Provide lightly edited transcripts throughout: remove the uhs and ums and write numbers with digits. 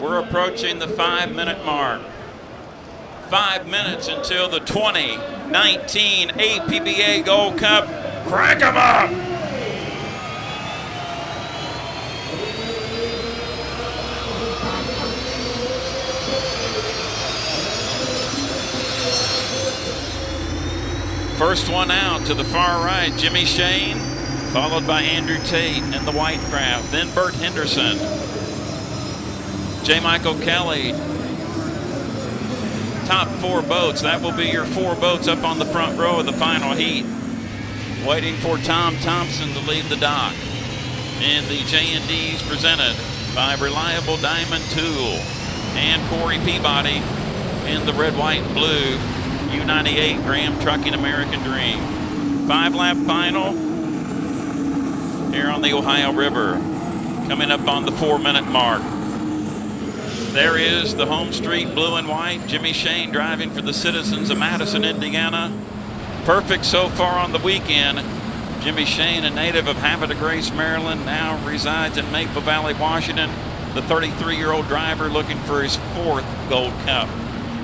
We're approaching the 5-minute mark. 5 minutes until the 2019 APBA Gold Cup. Crank 'em up! First one out to the far right, Jimmy Shane, followed by Andrew Tate in the white craft, then Bert Henderson. J. Michael Kelly, top 4 boats. That will be your 4 boats up on the front row of the final heat. Waiting for Tom Thompson to leave the dock. And the J&Ds presented by Reliable Diamond Tool and Corey Peabody in the red, white, and blue U98 Graham Trucking American Dream. 5-lap final here on the Ohio River, coming up on the 4-minute mark. There is the HomeStreet blue and white. Jimmy Shane driving for the citizens of Madison, Indiana. Perfect so far on the weekend. Jimmy Shane, a native of Havre de Grace, Maryland, now resides in Maple Valley, Washington. The 33-year-old driver looking for his 4th Gold Cup.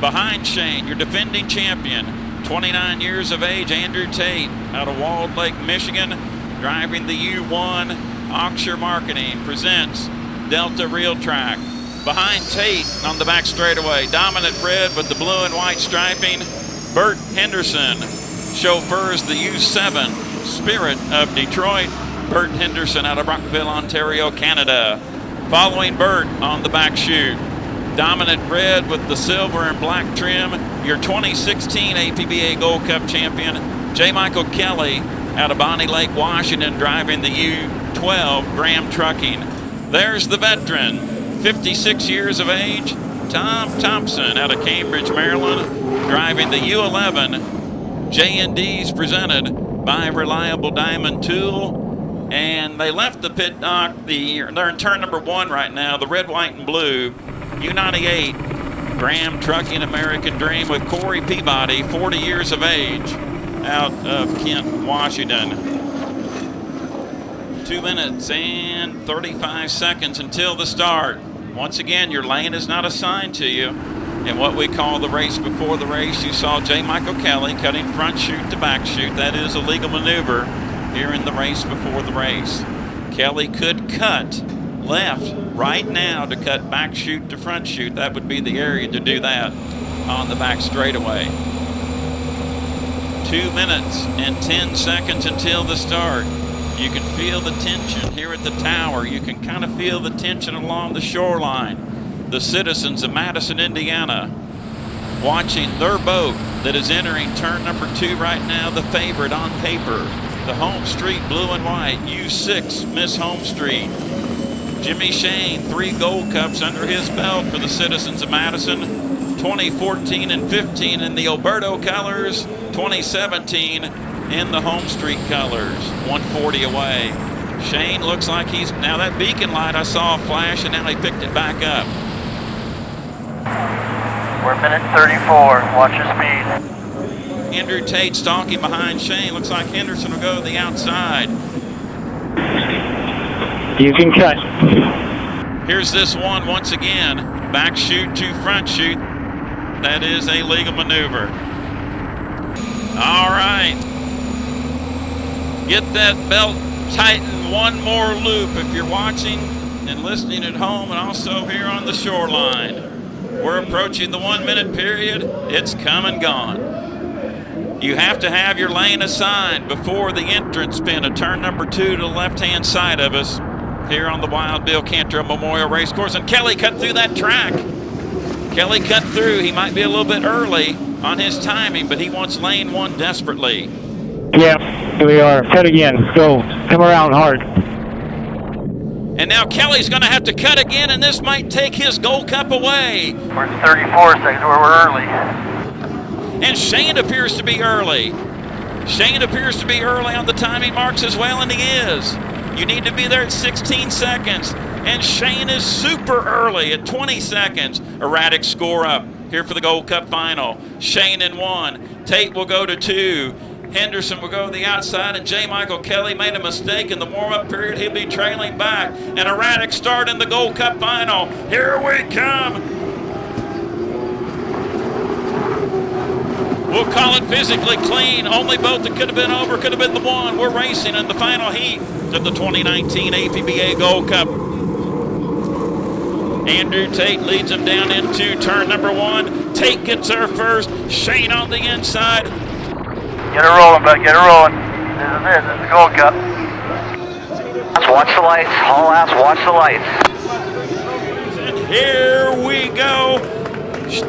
Behind Shane, your defending champion, 29 years of age, Andrew Tate, out of Walled Lake, Michigan, driving the U1. Oxshire Marketing presents Delta Real Track. Behind Tate on the back straightaway, dominant red with the blue and white striping, Bert Henderson chauffeurs the U7 Spirit of Detroit. Bert Henderson out of Rockville, Ontario, Canada. Following Bert on the back chute, dominant red with the silver and black trim, your 2016 APBA Gold Cup champion, J. Michael Kelly out of Bonnie Lake, Washington, driving the U12 Graham Trucking. There's the veteran, 56 years of age, Tom Thompson out of Cambridge, Maryland, driving the U11 J&Ds presented by Reliable Diamond Tool. And they left the pit dock. They're in turn number 1 right now, the red, white, and blue U98 Graham Trucking American Dream with Corey Peabody, 40 years of age, out of Kent, Washington. 2 minutes and 35 seconds until the start. Once again, your lane is not assigned to you. In what we call the race before the race, you saw J. Michael Kelly cutting front chute to back chute. That is a legal maneuver here in the race before the race. Kelly could cut left right now to cut back chute to front chute. That would be the area to do that on the back straightaway. 2 minutes and 10 seconds until the start. You can feel the tension here at the tower. You can kind of feel the tension along the shoreline. The citizens of Madison, Indiana, watching their boat that is entering turn number 2 right now, the favorite on paper, the HomeStreet blue and white U6 Miss HomeStreet. Jimmy Shane, 3 Gold Cups under his belt for the citizens of Madison. 2014 and 15 in the Alberto colors, 2017 in the HomeStreet colors. 140 away. Shane looks like he's, now that beacon light I saw flash and now he picked it back up. We're minute 34, watch your speed. Andrew Tate stalking behind Shane. Looks like Henderson will go to the outside. You can cut. Here's this one once again. Back chute to front chute. That is a legal maneuver. All right. Get that belt tightened one more loop if you're watching and listening at home and also here on the shoreline. We're approaching the 1 minute period. It's come and gone. You have to have your lane assigned before the entrance pin of turn number 2 to the left-hand side of us here on the Wild Bill Cantrell Memorial Racecourse. And Kelly cut through that track. Kelly cut through. He might be a little bit early on his timing, but he wants lane 1 desperately. Yeah, here we are. Cut again. Go. Come around hard. And now Kelly's going to have to cut again, and this might take his Gold Cup away. We're 34 seconds, we're early. And Shane appears to be early. Shane appears to be early on the timing marks as well, and he is. You need to be there at 16 seconds. And Shane is super early at 20 seconds. Erratic score up here for the Gold Cup final. Shane in 1. Tate will go to 2. Henderson will go to the outside, and J. Michael Kelly made a mistake in the warm-up period. He'll be trailing back. An erratic start in the Gold Cup final. Here we come. We'll call it physically clean. Only boat that could have been over could have been the one. We're racing in the final heat of the 2019 APBA Gold Cup. Andrew Tate leads him down into turn number 1. Tate gets there first. Shane on the inside. Get her rolling, bud. Get her rolling. This is the Gold Cup. Watch the lights. All ass, watch the lights. And here we go.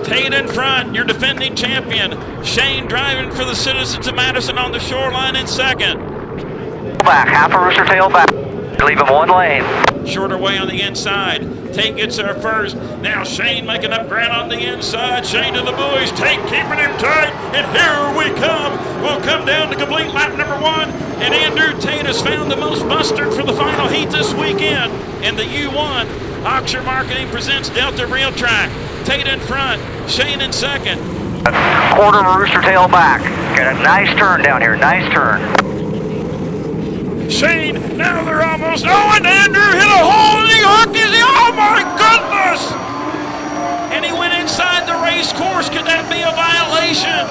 Tate in front, your defending champion. Shane driving for the citizens of Madison on the shoreline in second. Back, half a rooster tail back. Leave him one lane. Shorter way on the inside. Tate gets there first. Now Shane making up ground on the inside. Shane to the buoys. Tate keeping him tight. And here we come. We'll come down to complete lap number 1. And Andrew Tate has found the most mustard for the final heat this weekend. In the U1, Oxford Marketing presents Delta Rail Track. Tate in front. Shane in second. Quarter of a rooster tail back. Got a nice turn down here. Nice turn. Shane, now they're almost. Oh, and Andrew hit a hole in the hook. Is he? Oh my goodness! And he went inside the race course. Could that be a violation?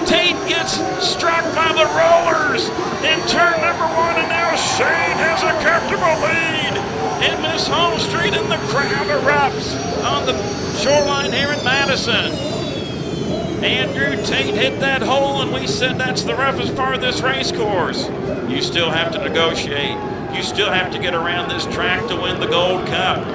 Tate gets struck by the rollers in turn number 1, and now Shane has a comfortable lead. And Miss HomeStreet and the crowd erupts on the shoreline here in Madison. Andrew Tate hit that hole, and we said that's the roughest part of this race course. You still have to negotiate. You still have to get around this track to win the Gold Cup.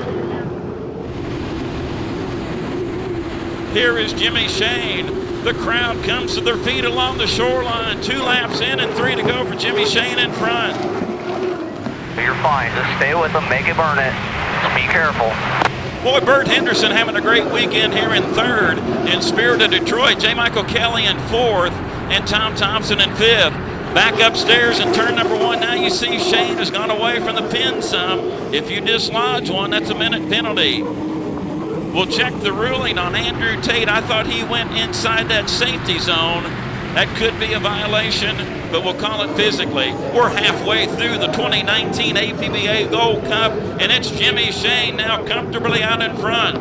Here is Jimmy Shane. The crowd comes to their feet along the shoreline. 2 laps in and 3 to go for Jimmy Shane in front. You're fine. Just stay with them. Make it burn it. Be careful. Boy, Bert Henderson having a great weekend here in third. In Spirit of Detroit, J. Michael Kelly in fourth, and Tom Thompson in fifth. Back upstairs in turn number 1, now you see Shane has gone away from the pin some. If you dislodge one, that's a minute penalty. We'll check the ruling on Andrew Tate. I thought he went inside that safety zone. That could be a violation, but we'll call it physically. We're halfway through the 2019 APBA Gold Cup, and it's Jimmy Shane now comfortably out in front.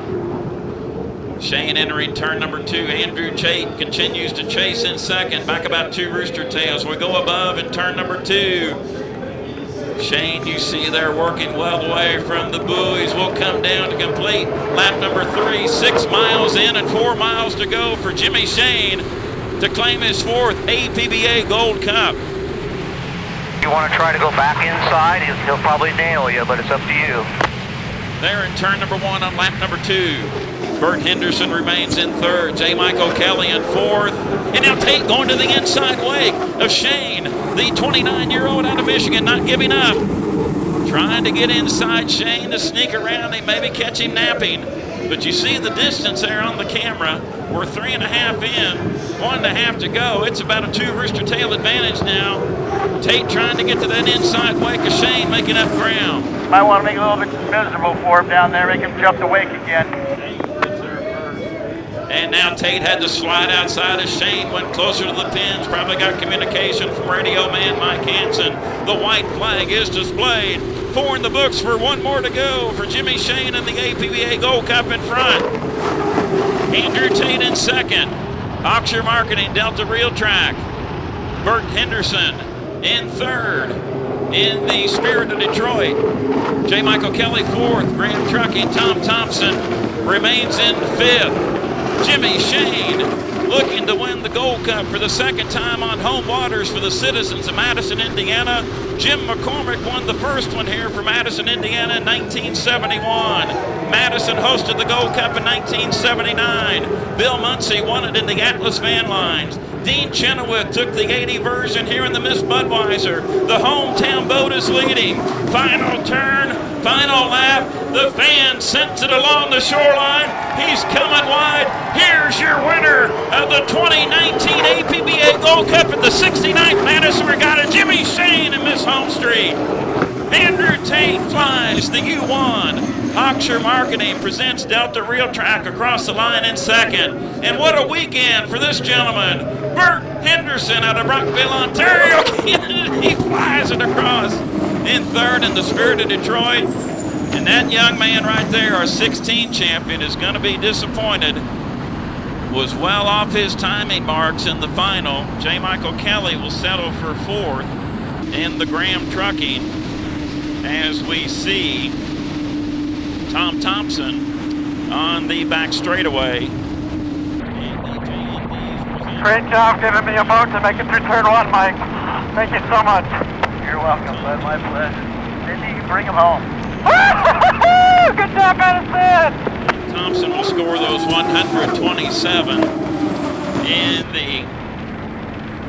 Shane entering turn number 2. Andrew Tate continues to chase in second. Back about 2 rooster tails. We go above in turn number 2. Shane, you see they're working well away from the buoys. We'll come down to complete lap number 3. 6 miles in and 4 miles to go for Jimmy Shane to claim his 4th APBA Gold Cup. You want to try to go back inside, he'll probably nail you, but it's up to you. There in turn number 1 on lap number 2. Bert Henderson remains in third. J. Michael Kelly in fourth. And now Tate going to the inside wake of Shane, the 29-year-old out of Michigan, not giving up. Trying to get inside Shane to sneak around him, maybe catch him napping. But you see the distance there on the camera. We're 3.5 in, 1.5 to go. It's about a 2 rooster tail advantage now. Tate trying to get to that inside wake of Shane, making up ground. Might want to make it a little bit miserable for him down there, make him jump the wake again. And now Tate had to slide outside as Shane went closer to the pins. Probably got communication from radio man Mike Hansen. The white flag is displayed. 4 in the books for 1 more to go for Jimmy Shane and the APBA Gold Cup in front. Andrew Tate in second. Oxford Marketing, Delta Rail Track. Bert Henderson in third. In the Spirit of Detroit, J. Michael Kelly fourth. Graham Trucking, Tom Thompson remains in fifth. Jimmy Shane looking to win the Gold Cup for the 2nd time on home waters for the citizens of Madison, Indiana. Jim McCormick won the first one here for Madison, Indiana in 1971. Madison hosted the Gold Cup in 1979. Bill Muncie won it in the Atlas Van Lines. Dean Chenoweth took the 80 version here in the Miss Budweiser. The hometown boat is leading. Final turn, final lap. The fan sends it along the shoreline. He's coming wide. Here's your winner of the 2019 APBA Gold Cup at the 69th Madison Regatta, Jimmy Shane and Miss HomeStreet. Andrew Tate flies the U1. Oxford Marketing presents Delta Rail Track across the line in second. And what a weekend for this gentleman, Bert Henderson out of Brockville, Ontario. He flies it across in third in the Spirit of Detroit. And that young man right there, our 16 champion, is going to be disappointed. Was well off his timing marks in the final. J. Michael Kelly will settle for fourth in the Graham Trucking as we see Tom Thompson on the back straightaway. Great job giving me a boat to make it through turn one, Mike. Thank you so much. You're welcome, bud. My pleasure. Cindy, bring him home. Good job, Madison. Thompson will score those 127 in the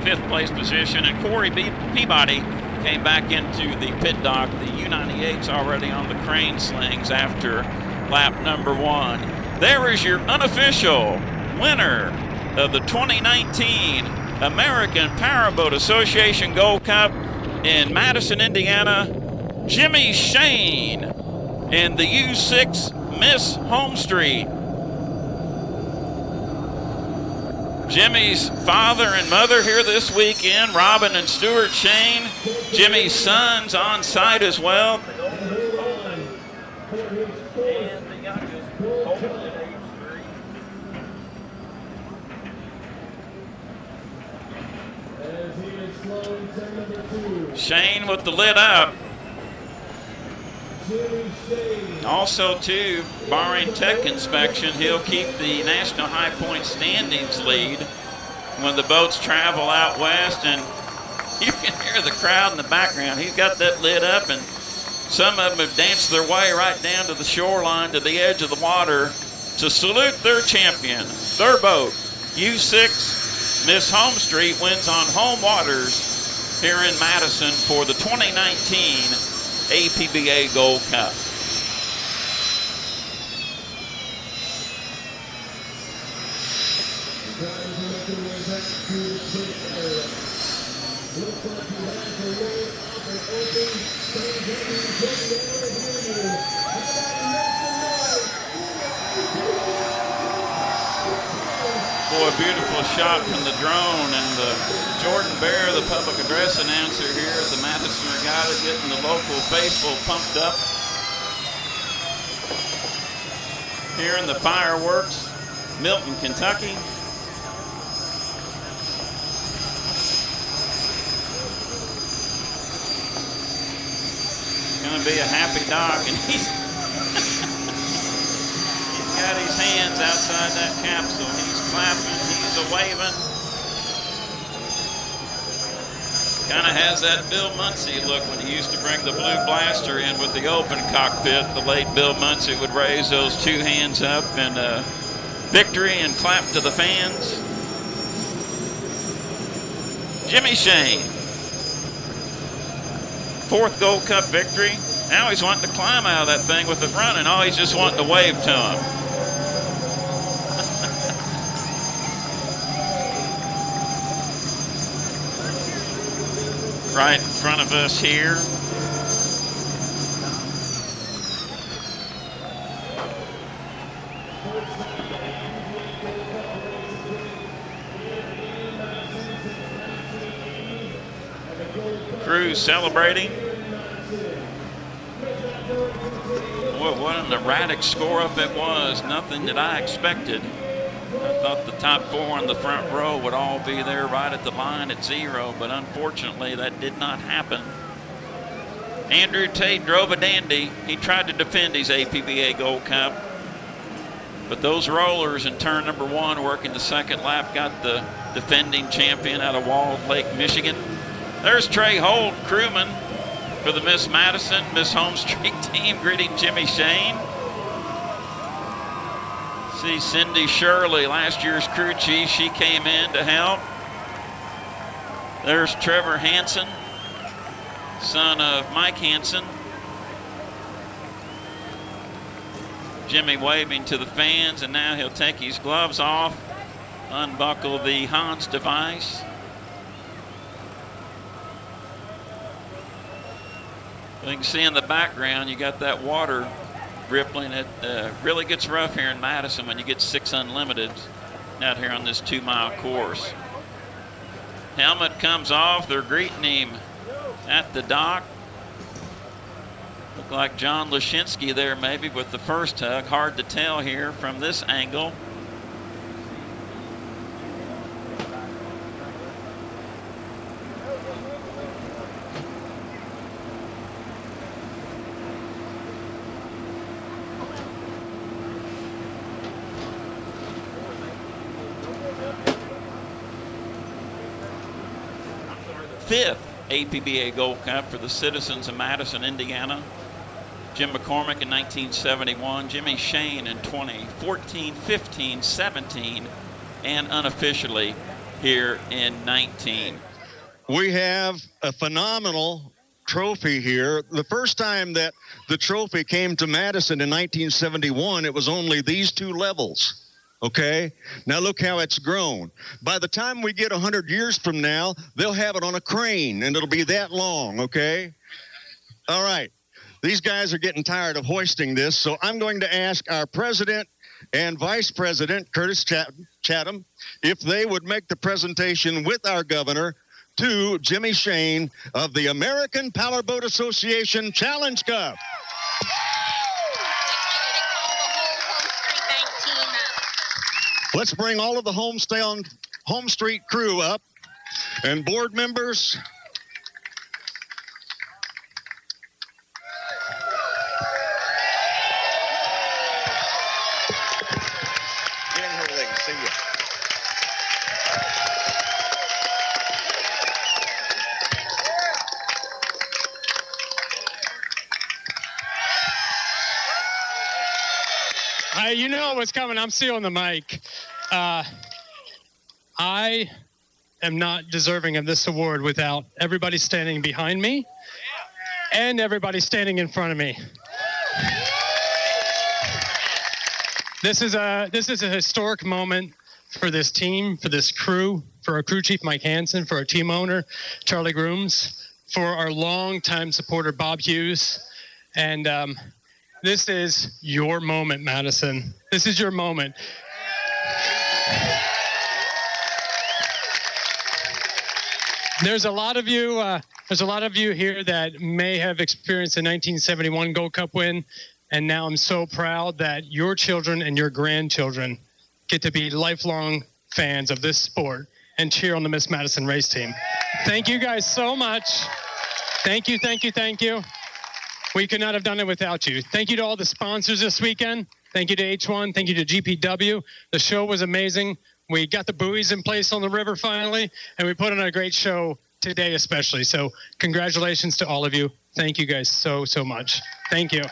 fifth place position, and Corey Peabody came back into the pit dock. The U98's already on the crane slings after lap number one. There is your unofficial winner of the 2019 American Powerboat Association Gold Cup in Madison, Indiana, Jimmy Shane in the U6 Miss HomeStreet. Jimmy's father and mother here this weekend, Robin and Stuart Shane. Jimmy's sons on site as well. Shane with the lid up. Also, too, barring tech inspection, he'll keep the National High Point Standings lead when the boats travel out west. And you can hear the crowd in the background. He's got that lid up, and some of them have danced their way right down to the shoreline, to the edge of the water, to salute their champion. Their boat, U6 Miss HomeStreet, wins on home waters here in Madison for the 2019 APBA Gold Cup. Boy, beautiful shot from the drone, and Jordan Bear, the public address announcer here at the Madison Regatta, getting the local faithful pumped up. Here in the fireworks, Milton, Kentucky. Gonna be a happy dog, and he's got his hands outside that capsule. He's clapping, he's a-waving. Kind of has that Bill Muncie look when he used to bring the Blue Blaster in with the open cockpit. The late Bill Muncie would raise those two hands up in victory and clap to the fans. Jimmy Shane, fourth Gold Cup victory. Now he's wanting to climb out of that thing with it running. Oh, he's just wanting to wave to him. Right in front of us here. Crew celebrating. Boy, what an erratic score-up it was. Nothing that I expected. I thought the top four in the front row would all be there right at the line at zero, but unfortunately that did not happen. Andrew Tate drove a dandy. He tried to defend his APBA Gold Cup, but those rollers in turn number one working the second lap got the defending champion out of Walled Lake, Michigan. There's Trey Holt, crewman for the Miss Madison, Miss HomeStreet team, greeting Jimmy Shane. See Cindy Shirley, last year's crew chief, she came in to help. There's Trevor Hansen, son of Mike Hansen. Jimmy waving to the fans, and now he'll take his gloves off, unbuckle the Hans device. You can see in the background, you got that water rippling. It really gets rough here in Madison when you get 6 unlimiteds out here on this 2-mile course. Helmet comes off. They're greeting him at the dock. Look like John Lashinsky there maybe with the first hug. Hard to tell here from this angle. Fifth APBA Gold Cup for the citizens of Madison, Indiana. Jim McCormick in 1971, Jimmy Shane in 2014, 15, 17, and unofficially here in 19. We have a phenomenal trophy here. The first time that the trophy came to Madison in 1971, it was only these two levels. Okay, now look how it's grown. By the time we get 100 years from now, they'll have it on a crane, and it'll be that long, okay? All right, these guys are getting tired of hoisting this, so I'm going to ask our president and vice president, Curtis Chatham, if they would make the presentation with our governor to Jimmy Shane of the American Powerboat Association Challenge Cup. Let's bring all of the HomeStreet crew up and board members. Get in here where they can see you. You know what's coming. I'm sealing the mic. I am not deserving of this award without everybody standing behind me and everybody standing in front of me. This is a historic moment for this team, for this crew, for our crew chief Mike Hansen, for our team owner Charlie Grooms, for our longtime supporter Bob Hughes, and this is your moment, Madison. This is your moment. There's a lot of you here that may have experienced the 1971 Gold Cup win, and now I'm so proud that your children and your grandchildren get to be lifelong fans of this sport and cheer on the Miss Madison race team. Thank you guys so much. Thank you, thank you, thank you. We could not have done it without you. Thank you to all the sponsors this weekend. Thank you to H1. Thank you to GPW. The show was amazing. We got the buoys in place on the river finally, and we put on a great show today especially. So congratulations to all of you. Thank you guys so, so much. Thank you.